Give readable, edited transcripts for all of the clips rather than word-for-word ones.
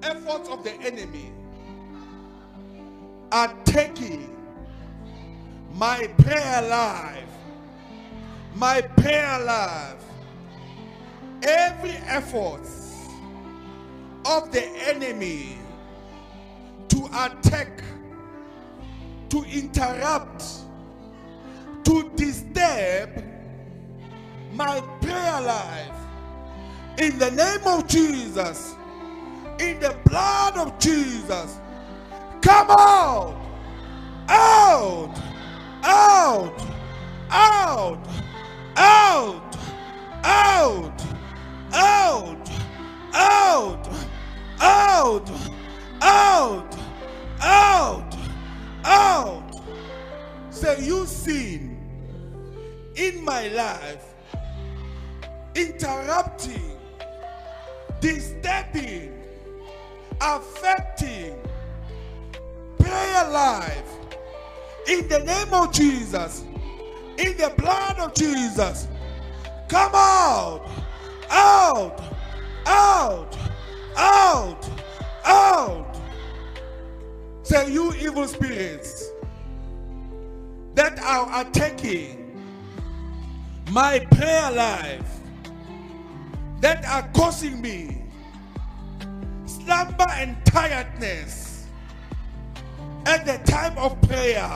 efforts of the enemy are taking my prayer life, every effort of the enemy to attack, to interrupt, to disturb my prayer life, in the name of Jesus, in the blood of Jesus, come out, out, out, out, out, out, out, out, out, out, out, out. Say, you sin in my life, interrupting, disturbing, affecting prayer life, in the name of Jesus, in the blood of Jesus, come out, out, out, out, out. Say, you evil spirits that are attacking my prayer life, that are causing me slumber and tiredness at the time of prayer,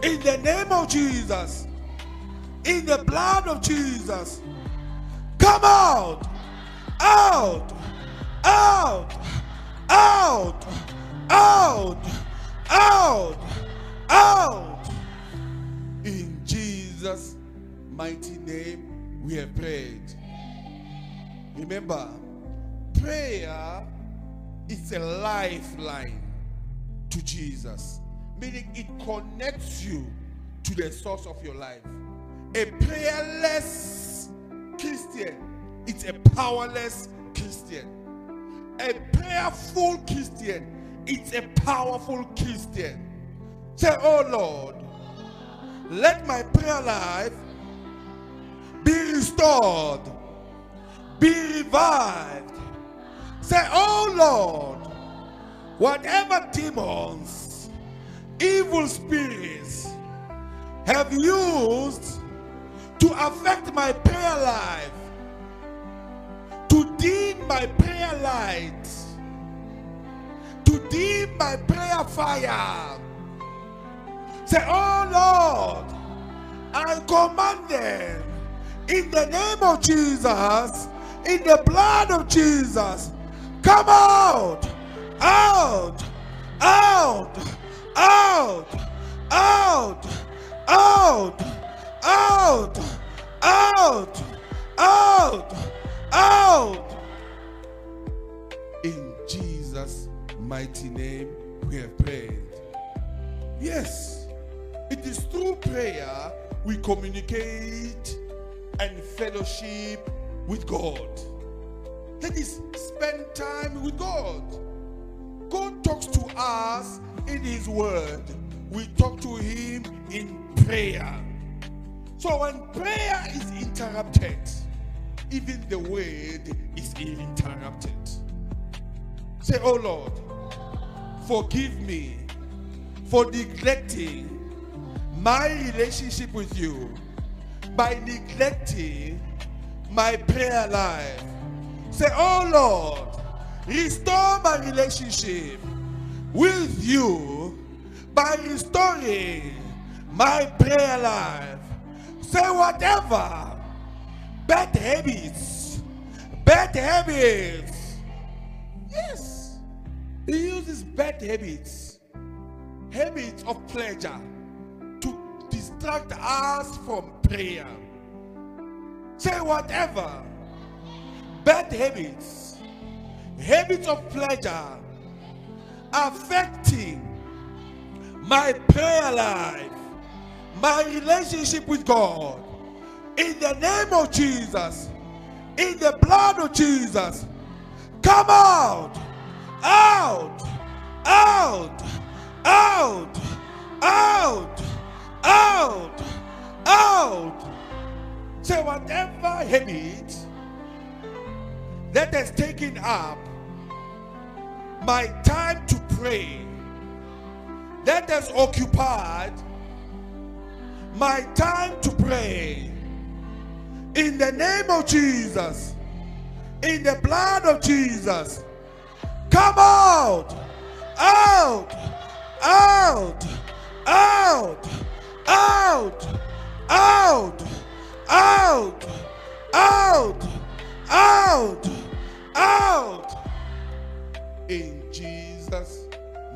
in the name of Jesus, in the blood of Jesus, come out, out, out, out, out, out, out. In Jesus' mighty name we have prayed. Remember, prayer is a lifeline to Jesus, meaning it connects you to the source of your life. A prayerless Christian is a powerless Christian. A prayerful Christian is a powerful Christian. Say, oh Lord, let my prayer life be restored, be revived. Say, oh Lord, whatever demons, evil spirits have used to affect my prayer life, to dim my prayer light, to dim my prayer fire. Say, oh Lord, I command them in the name of Jesus, in the blood of Jesus, come out, out, out, out, out, out, out, out, out, out. In Jesus' mighty name we have prayed. Yes, it is through prayer we communicate and fellowship with God. That is, spend time with God. God talks to us in His Word. We talk to Him in prayer. So when prayer is interrupted, even the Word is interrupted. Say, oh Lord, forgive me for neglecting my relationship with you, by neglecting my prayer life. Say, oh Lord, restore my relationship with you by restoring my prayer life. Say, whatever bad habits, yes, He uses bad habits of pleasure to distract us from prayer. Say, whatever bad habits of pleasure affecting my prayer life, my relationship with God, in the name of Jesus, in the blood of Jesus, come out, out, out, out, out, out, out. Say, whatever habit that has taken up my time to pray, that has occupied my time to pray, in the name of Jesus, in the blood of Jesus, come out, out, out, out, out, out, out, out, out, out. In Jesus'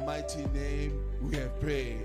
mighty name we have prayed.